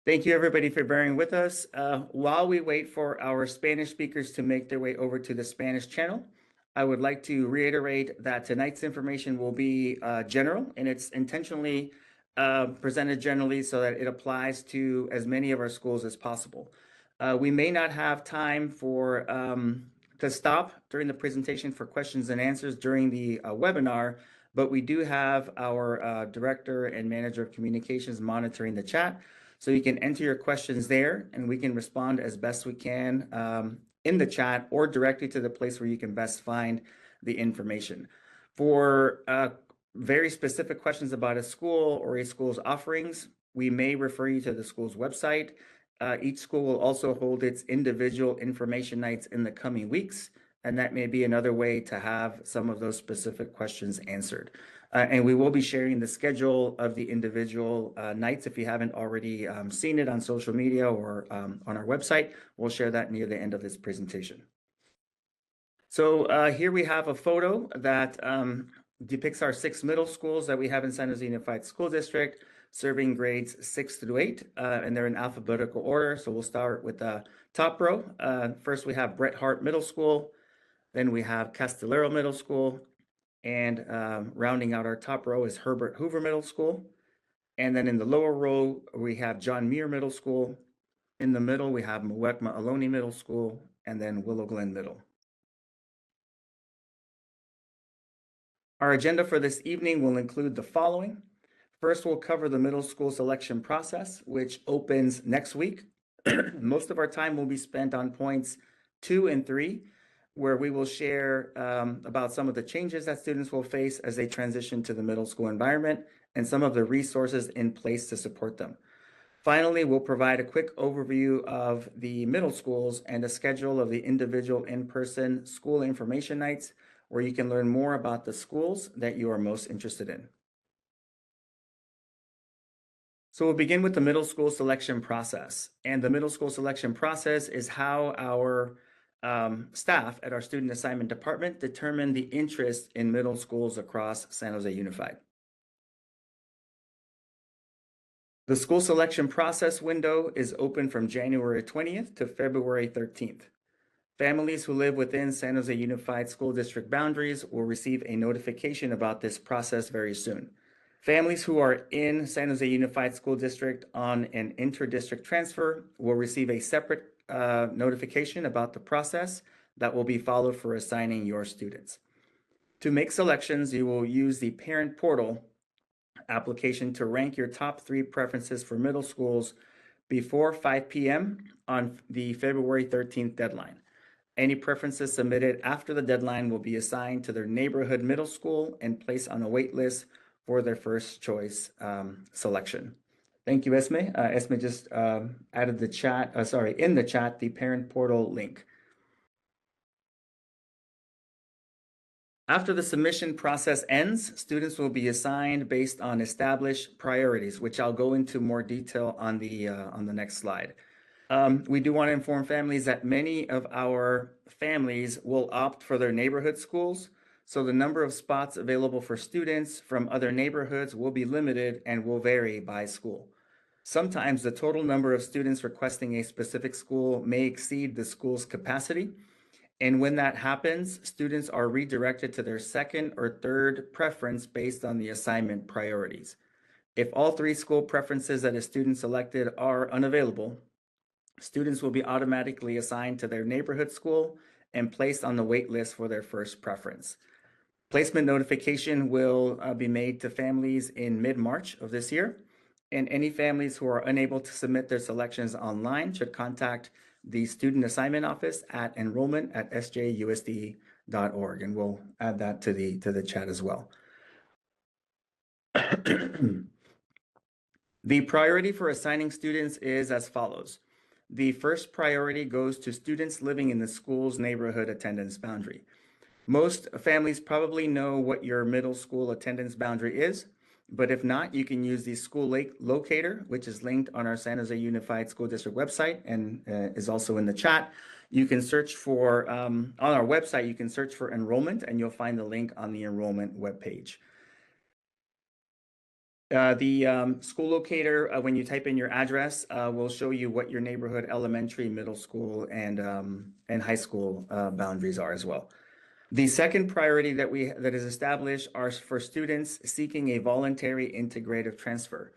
Thank you, everybody, for bearing with us. While we wait for our Spanish speakers to make their way over to the Spanish channel, I would like to reiterate that tonight's information will be general, and it's intentionally presented generally so that it applies to as many of our schools as possible. We may not have time to stop during the presentation for questions and answers during the webinar, but we do have our Director and Manager of Communications monitoring the chat. So you can enter your questions there and we can respond as best we can in the chat or directly to the place where you can best find the information. For very specific questions about a school or a school's offerings, we may refer you to the school's website. Each school will also hold its individual information nights in the coming weeks, and that may be another way to have some of those specific questions answered. And we will be sharing the schedule of the individual nights. If you haven't already seen it on social media or on our website, we'll share that near the end of this presentation. So here we have a photo that depicts our 6 middle schools that we have in San Jose Unified School District, serving grades 6 through 8, and they're in alphabetical order. So we'll start with the top row. First, we have Bret Hart Middle School. Then we have Castillero Middle School. And rounding out our top row is Herbert Hoover Middle School. And then in the lower row, we have John Muir Middle School. In the middle, we have Muwekma Ohlone Middle School, and then Willow Glen Middle. Our agenda for this evening will include the following. First, we'll cover the middle school selection process, which opens next week. Most of our time will be spent on points 2 and 3, where we will share about some of the changes that students will face as they transition to the middle school environment and some of the resources in place to support them. Finally, we'll provide a quick overview of the middle schools and a schedule of the individual in-person school information nights, where you can learn more about the schools that you are most interested in. So we'll begin with the middle school selection process. And the middle school selection process is how our staff at our student assignment department determine the interest in middle schools across San Jose Unified. The school selection process window is open from January 20th to February 13th. Families who live within San Jose Unified School District boundaries will receive a notification about this process very soon. Families who are in San Jose Unified School District on an inter-district transfer will receive a separate notification about the process that will be followed for assigning your students. To make selections, you will use the parent portal application to rank your top 3 preferences for middle schools before 5 p.m. on the February 13th deadline. Any preferences submitted after the deadline will be assigned to their neighborhood middle school and placed on a wait list for their first choice selection. Thank you, Esme. Esme just added the chat, in the chat, the parent portal link. After the submission process ends, students will be assigned based on established priorities, which I'll go into more detail on the next slide. We do want to inform families that many of our families will opt for their neighborhood schools, so the number of spots available for students from other neighborhoods will be limited and will vary by school. Sometimes the total number of students requesting a specific school may exceed the school's capacity. And when that happens, students are redirected to their second or third preference based on the assignment priorities. If all 3 school preferences that a student selected are unavailable, students will be automatically assigned to their neighborhood school and placed on the wait list for their first preference. Placement notification will be made to families in mid-March of this year, and any families who are unable to submit their selections online should contact the student assignment office at enrollment@sjusd.org, and we'll add that to the chat as well. The priority for assigning students is as follows. The first priority goes to students living in the school's neighborhood attendance boundary. Most families probably know what your middle school attendance boundary is, but if not, you can use the school locator, which is linked on our San Jose Unified School District website and is also in the chat. You can search for, on our website, you can search for enrollment and you'll find the link on the enrollment webpage. The school locator, when you type in your address, will show you what your neighborhood elementary, middle school, and high school boundaries are as well. The second priority that is established are for students seeking a voluntary integrative transfer.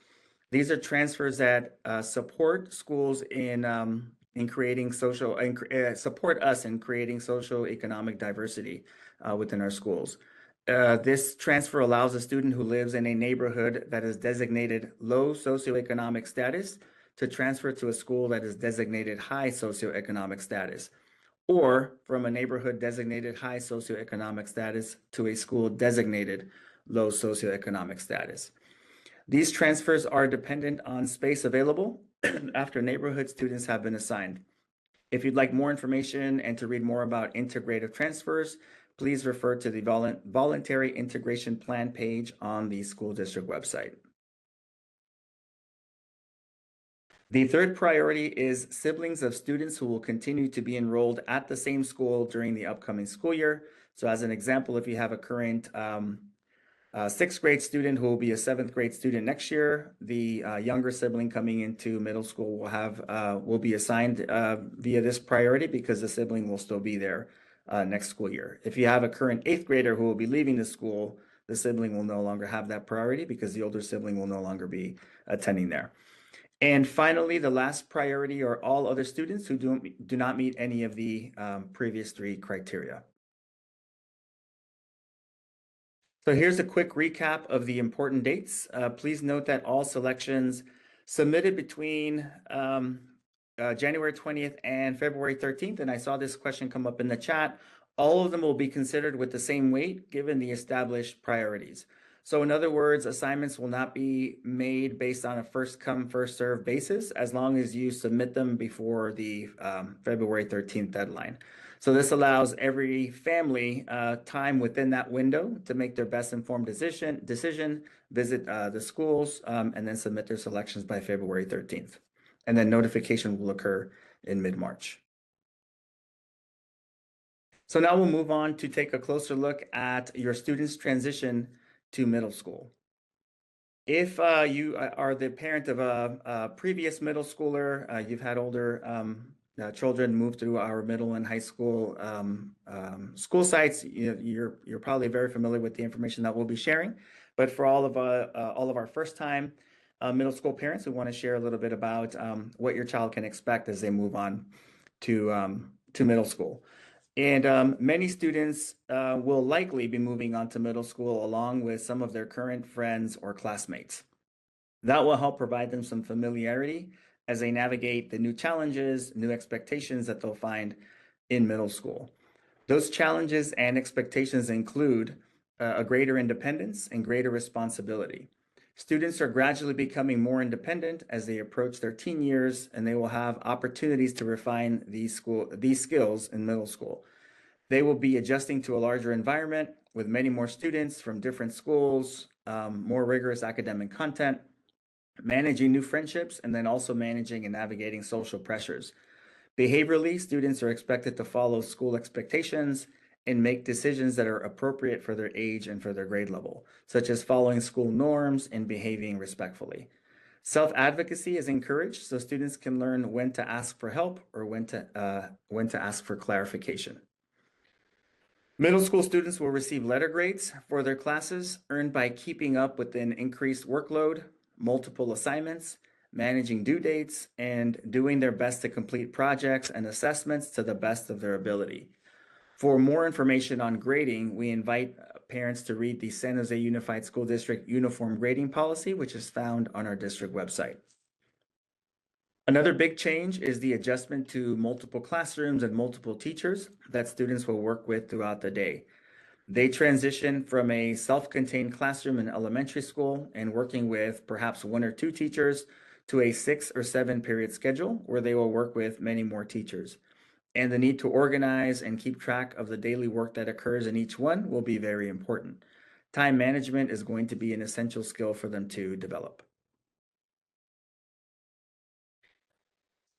These are transfers that support schools in creating support us in creating social economic diversity within our schools. This transfer allows a student who lives in a neighborhood that is designated low socioeconomic status to transfer to a school that is designated high socioeconomic status, or from a neighborhood designated high socioeconomic status to a school designated low socioeconomic status. These transfers are dependent on space available after neighborhood students have been assigned. If you'd like more information and to read more about integrative transfers, please refer to the Voluntary Integration Plan page on the school district website. The third priority is siblings of students who will continue to be enrolled at the same school during the upcoming school year. So as an example, if you have a current sixth grade student who will be a seventh grade student next year, the younger sibling coming into middle school will be assigned via this priority because the sibling will still be there next school year. If you have a current eighth grader who will be leaving the school, the sibling will no longer have that priority because the older sibling will no longer be attending there. And finally, the last priority are all other students who do not meet any of the previous three criteria. So here's a quick recap of the important dates. Please note that all selections submitted between January 20th and February 13th, and I saw this question come up in the chat, all of them will be considered with the same weight given the established priorities. So in other words, assignments will not be made based on a first come, first served basis as long as you submit them before the February 13th deadline. So this allows every family time within that window to make their best informed decision, visit the schools, and then submit their selections by February 13th. And then notification will occur in mid-March. So now we'll move on to take a closer look at your students' transition to middle school. If you are the parent of a previous middle schooler, you've had older children move through our middle and high school school sites, you're probably very familiar with the information that we'll be sharing. But for all of our first-time middle school parents, we want to share a little bit about what your child can expect as they move on to middle school. And many students will likely be moving on to middle school along with some of their current friends or classmates. That will help provide them some familiarity as they navigate the new challenges, new expectations that they'll find in middle school. Those challenges and expectations include a greater independence and greater responsibility. Students are gradually becoming more independent as they approach their teen years, and they will have opportunities to refine these skills in middle school. They will be adjusting to a larger environment with many more students from different schools, more rigorous academic content, managing new friendships, and then also managing and navigating social pressures. Behaviorally, students are expected to follow school expectations and make decisions that are appropriate for their age and for their grade level, such as following school norms and behaving respectfully. Self-advocacy is encouraged so students can learn when to ask for help or when to ask for clarification. Middle school students will receive letter grades for their classes earned by keeping up with an increased workload, multiple assignments, managing due dates, and doing their best to complete projects and assessments to the best of their ability. For more information on grading, we invite parents to read the San Jose Unified School District Uniform Grading Policy, which is found on our district website. Another big change is the adjustment to multiple classrooms and multiple teachers that students will work with throughout the day. They transition from a self-contained classroom in elementary school and working with perhaps one or two teachers to a 6 or 7 period schedule where they will work with many more teachers. And the need to organize and keep track of the daily work that occurs in each one will be very important. Time management is going to be an essential skill for them to develop.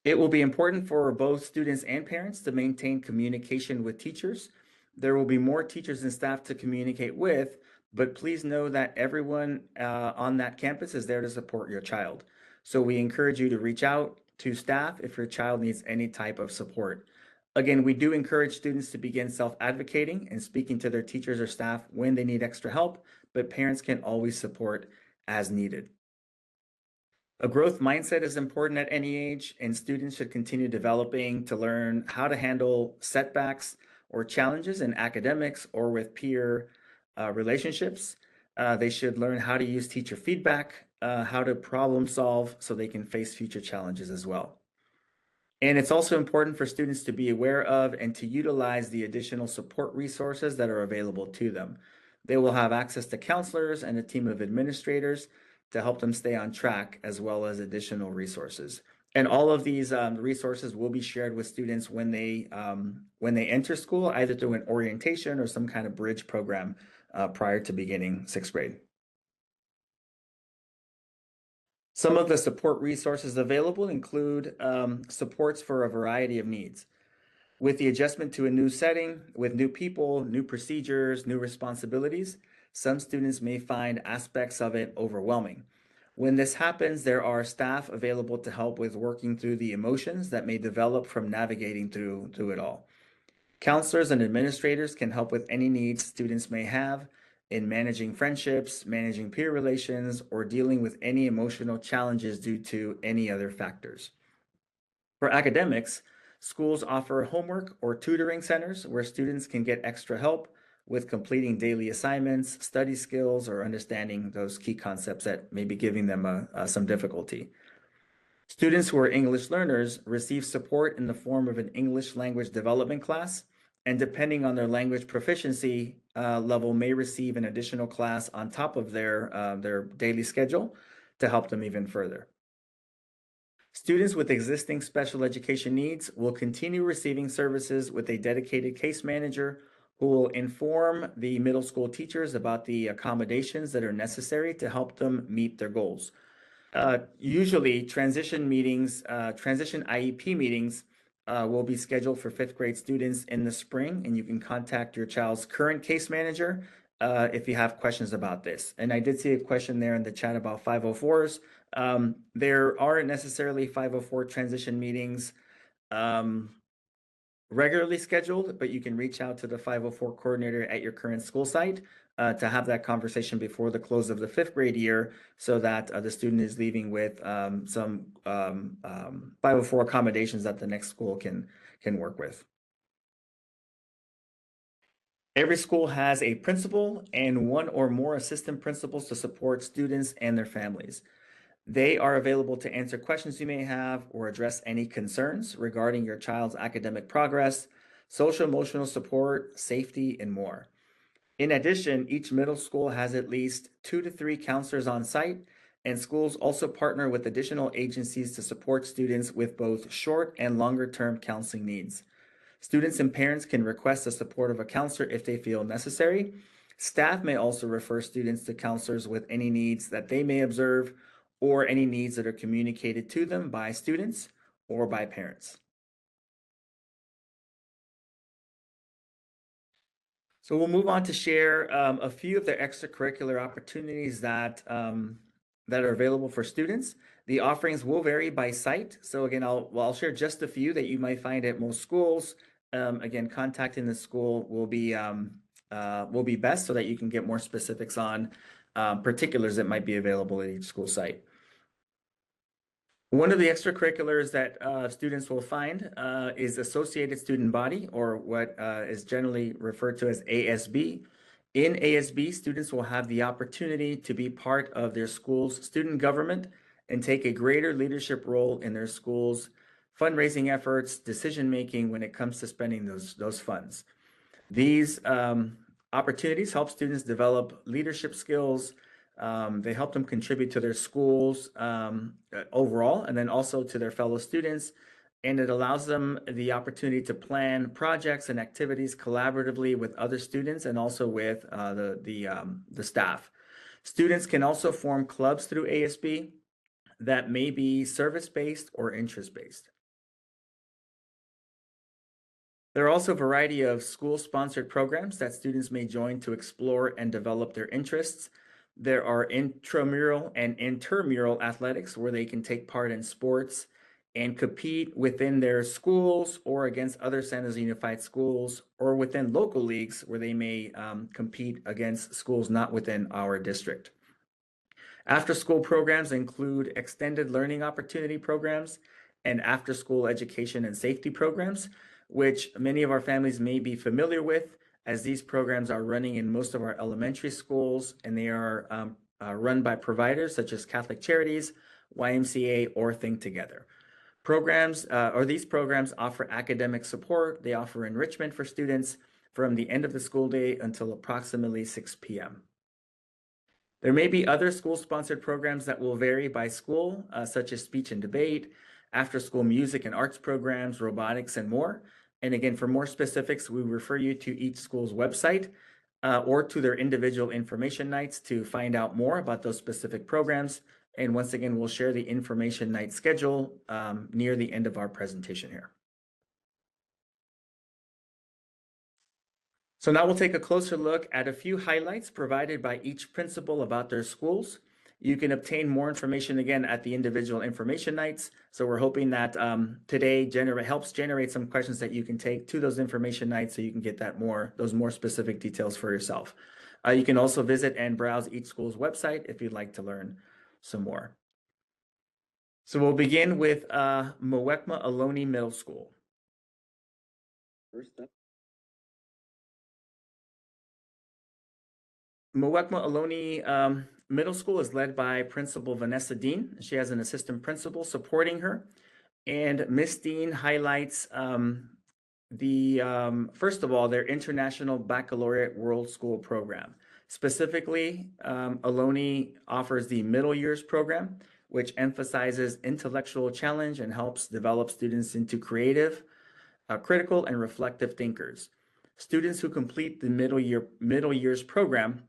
It will be important for both students and parents to maintain communication with teachers. There will be more teachers and staff to communicate with, but please know that everyone on that campus is there to support your child. So we encourage you to reach out to staff if your child needs any type of support. Again, we do encourage students to begin self-advocating and speaking to their teachers or staff when they need extra help, but parents can always support as needed. A growth mindset is important at any age, and students should continue developing to learn how to handle setbacks or challenges in academics or with peer relationships. They should learn how to use teacher feedback, how to problem solve so they can face future challenges as well. And it's also important for students to be aware of and to utilize the additional support resources that are available to them. They will have access to counselors and a team of administrators to help them stay on track, as well as additional resources. And all of these resources will be shared with students when they enter school, either through an orientation or some kind of bridge program prior to beginning sixth grade. Some of the support resources available include supports for a variety of needs. With the adjustment to a new setting, with new people, new procedures, new responsibilities, some students may find aspects of it overwhelming. When this happens, there are staff available to help with working through the emotions that may develop from navigating through it all. Counselors and administrators can help with any needs students may have in managing friendships, managing peer relations, or dealing with any emotional challenges due to any other factors. For academics, schools offer homework or tutoring centers where students can get extra help with completing daily assignments, study skills, or understanding those key concepts that may be giving them some difficulty. Students who are English learners receive support in the form of an English language development class, and depending on their language proficiency level, may receive an additional class on top of their daily schedule to help them even further. Students with existing special education needs will continue receiving services with a dedicated case manager who will inform the middle school teachers about the accommodations that are necessary to help them meet their goals. Usually, transition IEP meetings will be scheduled for fifth grade students in the spring, and you can contact your child's current case manager if you have questions about this. And I did see a question there in the chat about 504s. There aren't necessarily 504 transition meetings regularly scheduled, but you can reach out to the 504 coordinator at your current school site to have that conversation before the close of the fifth grade year so that the student is leaving with some 504 accommodations that the next school can work with. Every school has a principal and one or more assistant principals to support students and their families. They are available to answer questions you may have or address any concerns regarding your child's academic progress, social emotional support, safety, and more. In addition, each middle school has at least 2 to 3 counselors on site, and schools also partner with additional agencies to support students with both short and longer term counseling needs. Students and parents can request the support of a counselor if they feel necessary. Staff may also refer students to counselors with any needs that they may observe or any needs that are communicated to them by students or by parents. So we'll move on to share a few of the extracurricular opportunities that are available for students. The offerings will vary by site. So again, I'll share just a few that you might find at most schools. Again, contacting the school will be best so that you can get more specifics on particulars that might be available at each school site. One of the extracurriculars that students will find is Associated Student Body, or what is generally referred to as ASB. In ASB, students will have the opportunity to be part of their school's student government and take a greater leadership role in their school's fundraising efforts, decision-making when it comes to spending those funds. These opportunities help students develop leadership skills. They help them contribute to their schools overall, and then also to their fellow students. And it allows them the opportunity to plan projects and activities collaboratively with other students and also with the staff. Students can also form clubs through ASB that may be service-based or interest-based. There are also a variety of school-sponsored programs that students may join to explore and develop their interests. There are intramural and intermural athletics where they can take part in sports and compete within their schools or against other San Jose Unified schools, or within local leagues where they may compete against schools not within our district. After-school programs include extended learning opportunity programs and after-school education and safety programs, which many of our families may be familiar with, as these programs are running in most of our elementary schools, and they are run by providers such as Catholic Charities, YMCA, or Think Together. These programs offer academic support. They offer enrichment for students from the end of the school day until approximately 6 p.m. There may be other school-sponsored programs that will vary by school, such as speech and debate, after-school music and arts programs, robotics, and more. And again, for more specifics, we refer you to each school's website or to their individual information nights to find out more about those specific programs. And once again, we'll share the information night schedule near the end of our presentation here. So now we'll take a closer look at a few highlights provided by each principal about their schools. You can obtain more information again at the individual information nights. So we're hoping that today helps generate some questions that you can take to those information nights so you can get those more specific details for yourself. You can also visit and browse each school's website if you'd like to learn some more. So we'll begin with Muwekma Ohlone Middle School. First up. Muwekma Ohlone Middle School is led by Principal Vanessa Dean. She has an assistant principal supporting her. And Miss Dean highlights first of all, their International Baccalaureate World School program. Specifically, Ohlone offers the Middle Years program, which emphasizes intellectual challenge and helps develop students into creative, critical, and reflective thinkers. Students who complete the Middle Years program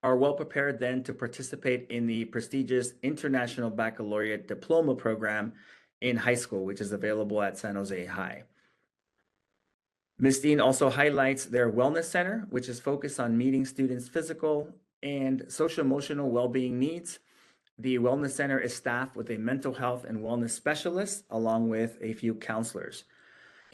are well prepared then to participate in the prestigious International Baccalaureate Diploma program in high school, which is available at San Jose High. Ms. Dean also highlights their Wellness Center, which is focused on meeting students' physical and social-emotional well-being needs. The Wellness Center is staffed with a mental health and wellness specialist, along with a few counselors.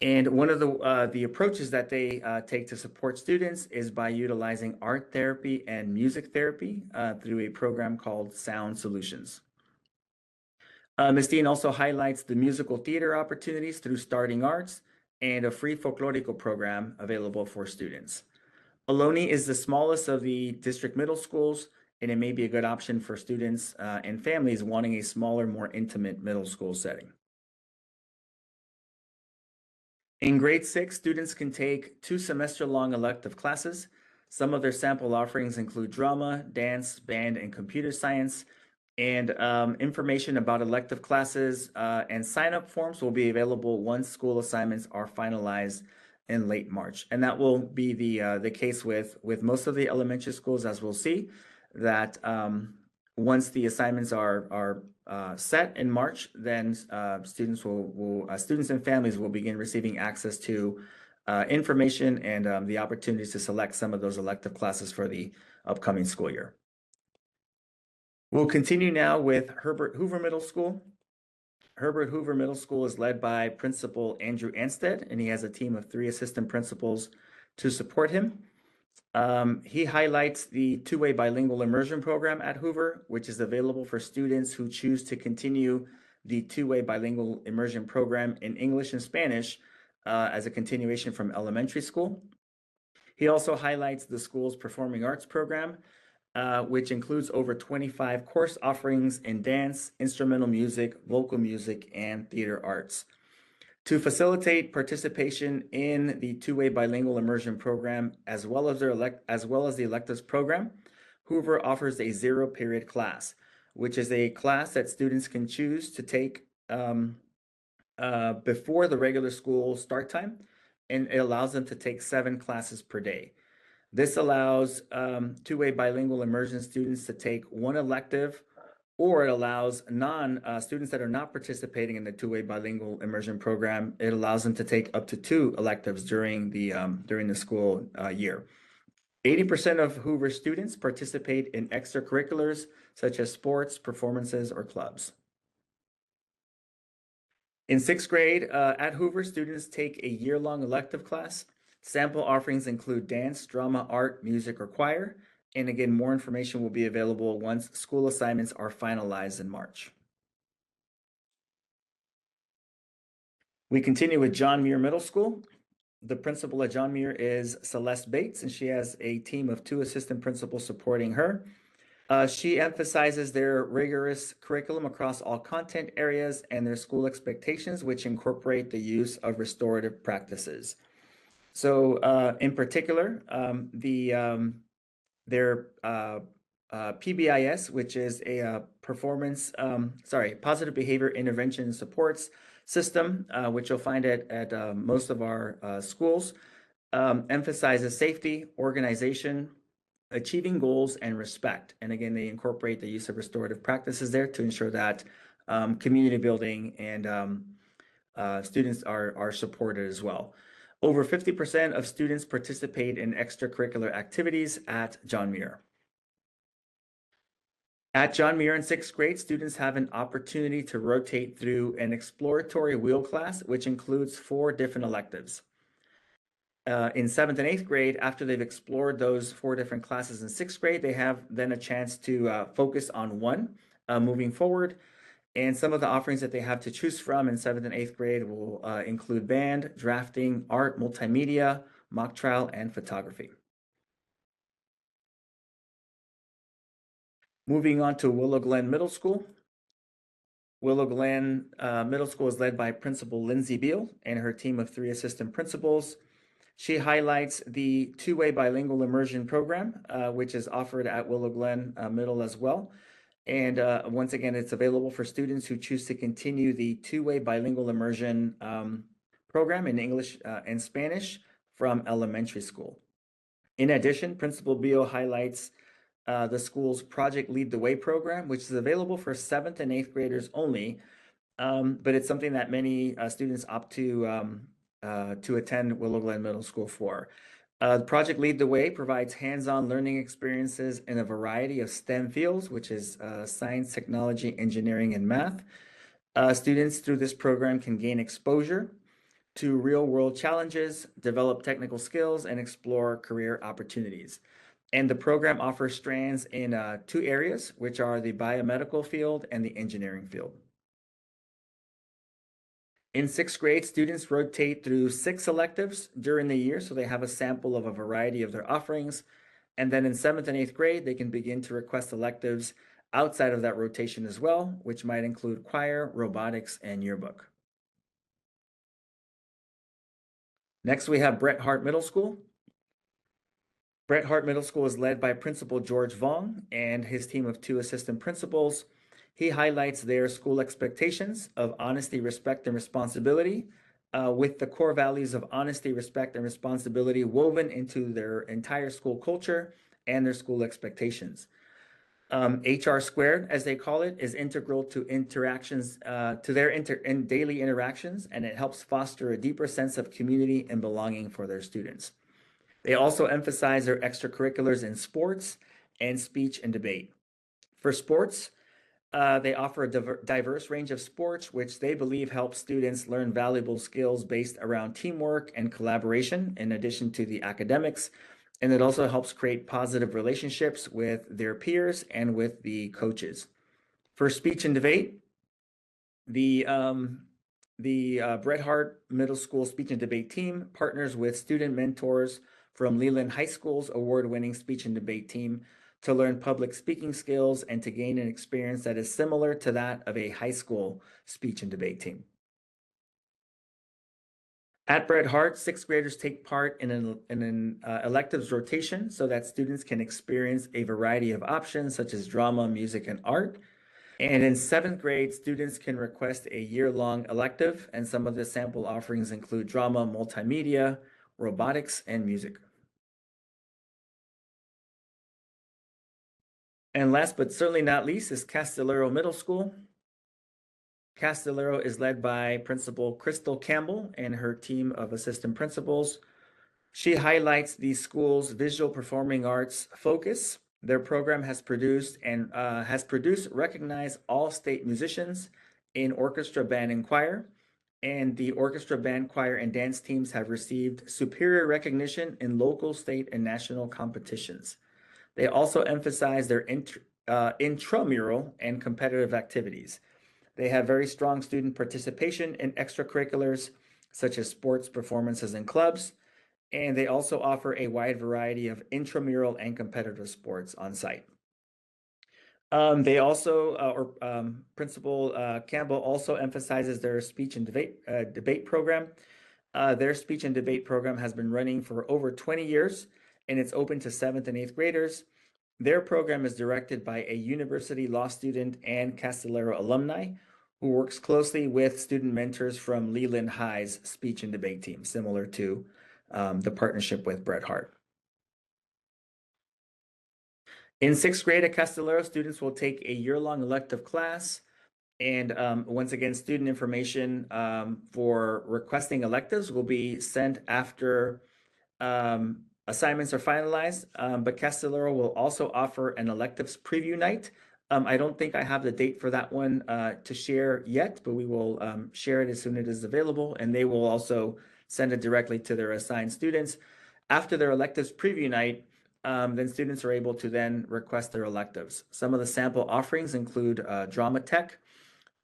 And one of the approaches that they take to support students is by utilizing art therapy and music therapy through a program called Sound Solutions. Ms. Dean also highlights the musical theater opportunities through Starting Arts and a free folklorico program available for students. Ohlone is the smallest of the district middle schools, and it may be a good option for students and families wanting a smaller, more intimate middle school setting. In grade 6, students can take 2 semester-long elective classes. Some of their sample offerings include drama, dance, band, and computer science. And information about elective classes and sign-up forms will be available once school assignments are finalized in late March. And that will be the case with most of the elementary schools, as we'll see, that once the assignments are set in March, then students and families will begin receiving access to information and the opportunities to select some of those elective classes for the upcoming school year. We'll continue now with Herbert Hoover Middle School. Herbert Hoover Middle School is led by Principal Andrew Anstead, and he has a team of 3 assistant principals to support him. He highlights the two-way bilingual immersion program at Hoover, which is available for students who choose to continue the two-way bilingual immersion program in English and Spanish as a continuation from elementary school. He also highlights the school's performing arts program, which includes over 25 course offerings in dance, instrumental music, vocal music, and theater arts. To facilitate participation in the two-way bilingual immersion program, as well as the electives program, Hoover offers a 0-period class, which is a class that students can choose to take before the regular school start time, and it allows them to take 7 classes per day. This allows two-way bilingual immersion students to take 1 elective or it allows students that are not participating in the two-way bilingual immersion program, it allows them to take up to 2 electives during the school year. 80% of Hoover students participate in extracurriculars such as sports, performances, or clubs. In 6th grade at Hoover, students take a year-long elective class. Sample offerings include dance, drama, art, music, or choir. And again, more information will be available once school assignments are finalized in March. We continue with John Muir Middle School. The principal at John Muir is Celeste Bates, and she has a team of 2 assistant principals supporting her. She emphasizes their rigorous curriculum across all content areas and their school expectations, which incorporate the use of restorative practices. So in particular, their PBIS, which is a positive behavior intervention and supports system, which you'll find at most of our schools, emphasizes safety, organization, achieving goals, and respect. And again, they incorporate the use of restorative practices there to ensure that community building and students are supported as well. Over 50% of students participate in extracurricular activities at John Muir. At John Muir in 6th grade, students have an opportunity to rotate through an exploratory wheel class, which includes 4 different electives. In 7th and 8th grade, after they've explored those 4 different classes in 6th grade, they have then a chance to focus on one moving forward. And some of the offerings that they have to choose from in 7th and 8th grade will include band, drafting, art, multimedia, mock trial, and photography. Moving on to Willow Glen Middle School. Willow Glen Middle School is led by Principal Lindsay Beal and her team of 3 assistant principals. She highlights the two-way bilingual immersion program, which is offered at Willow Glen Middle as well. And once again, it's available for students who choose to continue the two-way bilingual immersion program in English and Spanish from elementary school. In addition, Principal Beal highlights the school's Project Lead the Way program, which is available for 7th and 8th graders only, but it's something that many students opt to attend Willow Glen Middle School for. Project Lead the Way provides hands-on learning experiences in a variety of STEM fields, which is science, technology, engineering, and math. Students through this program can gain exposure to real-world challenges, develop technical skills, and explore career opportunities. And the program offers strands in 2 areas, which are the biomedical field and the engineering field. In 6th grade, students rotate through 6 electives during the year, so they have a sample of a variety of their offerings. And then in 7th and 8th grade, they can begin to request electives outside of that rotation as well, which might include choir, robotics, and yearbook. Next, we have Bret Harte Middle School. Bret Harte Middle School is led by Principal George Vong and his team of 2 assistant principals. He highlights their school expectations of honesty, respect, and responsibility, with the core values of honesty, respect, and responsibility woven into their entire school culture and their school expectations. HR squared, as they call it, is integral to interactions, to their daily interactions, and it helps foster a deeper sense of community and belonging for their students. They also emphasize their extracurriculars in sports and speech and debate. For sports, they offer a diverse range of sports, which they believe helps students learn valuable skills based around teamwork and collaboration, in addition to the academics. And it also helps create positive relationships with their peers and with the coaches. For speech and debate, the Bret Harte Middle School Speech and Debate team partners with student mentors from Leland High School's award-winning speech and debate team to learn public speaking skills and to gain an experience that is similar to that of a high school speech and debate team. At Bret Harte, 6th graders take part in an electives rotation so that students can experience a variety of options such as drama, music, and art. And in 7th grade, students can request a year-long elective, and some of the sample offerings include drama, multimedia, robotics, and music. And last but certainly not least is Castillero Middle School. Castillero is led by Principal Crystal Campbell and her team of assistant principals. She highlights the school's visual performing arts focus. Their program has produced recognized all-state musicians in orchestra, band, and choir. And the orchestra, band, choir, and dance teams have received superior recognition in local, state, and national competitions. They also emphasize their intramural and competitive activities. They have very strong student participation in extracurriculars, such as sports, performances, and clubs. And they also offer a wide variety of intramural and competitive sports on site. They also, Principal Campbell also emphasizes their speech and debate program. Their speech and debate program has been running for over 20 years, and it's open to 7th and 8th graders. Their program is directed by a university law student and Castillero alumni who works closely with student mentors from Leland High's speech and debate team, similar to the partnership with Bret Hart. In 6th grade at Castillero, students will take a year-long elective class. And once again, student information for requesting electives will be sent after assignments are finalized. But Castillero will also offer an electives preview night. I don't think I have the date for that one to share yet, but we will share it as soon as it is available. And they will also send it directly to their assigned students. After their electives preview night, then students are able to then request their electives. Some of the sample offerings include drama tech,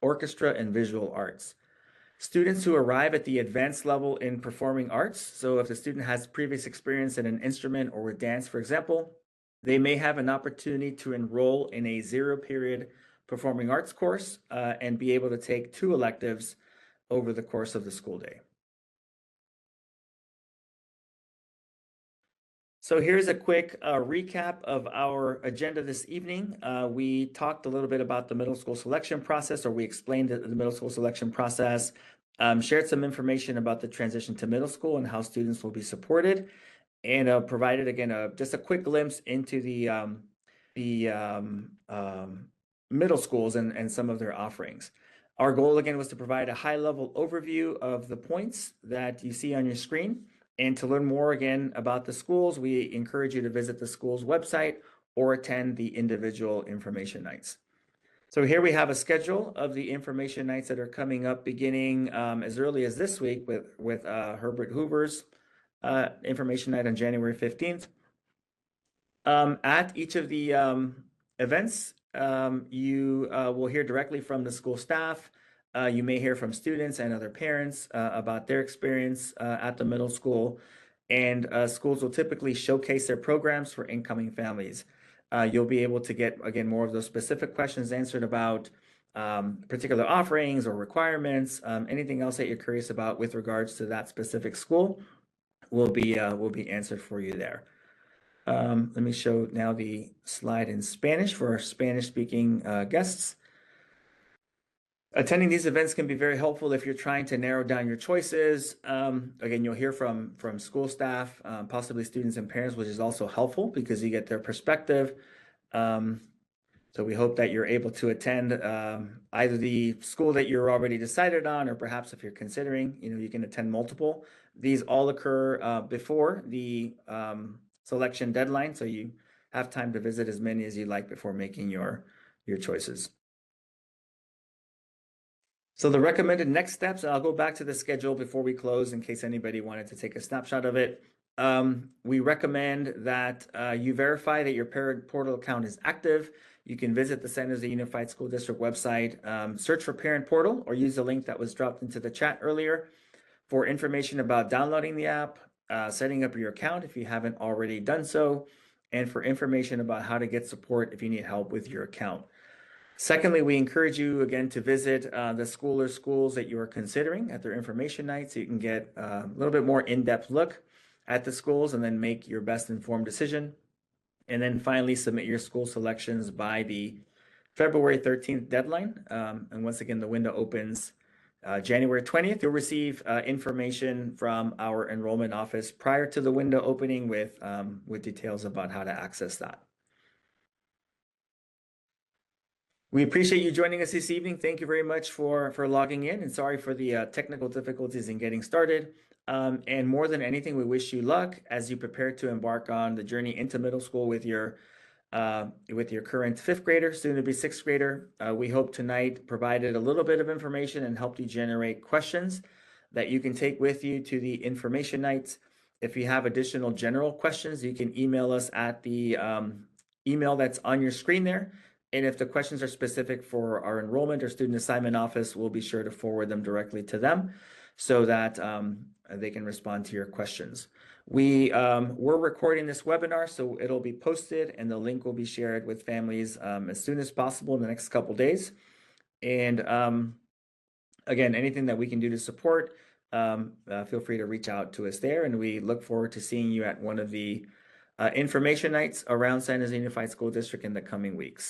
orchestra, and visual arts. Students who arrive at the advanced level in performing arts, so if the student has previous experience in an instrument or with dance, for example, they may have an opportunity to enroll in a 0-period performing arts course and be able to take 2 electives over the course of the school day. So here's a quick recap of our agenda this evening. We talked a little bit about the middle school selection process, or we explained the middle school selection process, shared some information about the transition to middle school and how students will be supported, and provided, again, just a quick glimpse into the middle schools and some of their offerings. Our goal, again, was to provide a high-level overview of the points that you see on your screen. And to learn more, again, about the schools, we encourage you to visit the school's website or attend the individual information nights. So here we have a schedule of the information nights that are coming up beginning as early as this week with Herbert Hoover's information night on January 15th. At each of the events, you will hear directly from the school staff. You may hear from students and other parents about their experience at the middle school, and schools will typically showcase their programs for incoming families. You'll be able to get, again, more of those specific questions answered about particular offerings or requirements, anything else that you're curious about with regards to that specific school will be answered for you there. Let me show now the slide in Spanish for our Spanish-speaking guests. Attending these events can be very helpful if you're trying to narrow down your choices. Again, you'll hear from school staff, possibly students and parents, which is also helpful because you get their perspective. So we hope that you're able to attend either the school that you're already decided on, or perhaps if you're considering, you can attend multiple. These all occur before the selection deadline, so you have time to visit as many as you like before making your choices. So the recommended next steps, I'll go back to the schedule before we close in case anybody wanted to take a snapshot of it. We recommend that you verify that your parent portal account is active. You can visit the San Jose Unified School District website, search for Parent Portal, or use the link that was dropped into the chat earlier for information about downloading the app, setting up your account if you haven't already done so, and for information about how to get support if you need help with your account. Secondly, we encourage you, again, to visit the school or schools that you are considering at their information night so you can get a little bit more in-depth look at the schools and then make your best informed decision. And then finally, submit your school selections by the February 13th deadline. And once again, the window opens January 20th. You'll receive information from our enrollment office prior to the window opening with details about how to access that. We appreciate you joining us this evening. Thank you very much for logging in, and sorry for the technical difficulties in getting started. And more than anything, we wish you luck as you prepare to embark on the journey into middle school with your current fifth grader, soon to be sixth grader. We hope tonight provided a little bit of information and helped you generate questions that you can take with you to the information nights. If you have additional general questions, you can email us at the email that's on your screen there. And if the questions are specific for our enrollment or student assignment office, we'll be sure to forward them directly to them so that they can respond to your questions. We're recording this webinar, so it'll be posted and the link will be shared with families as soon as possible in the next couple days. And again, anything that we can do to support, feel free to reach out to us there. And we look forward to seeing you at one of the information nights around San Jose Unified School District in the coming weeks.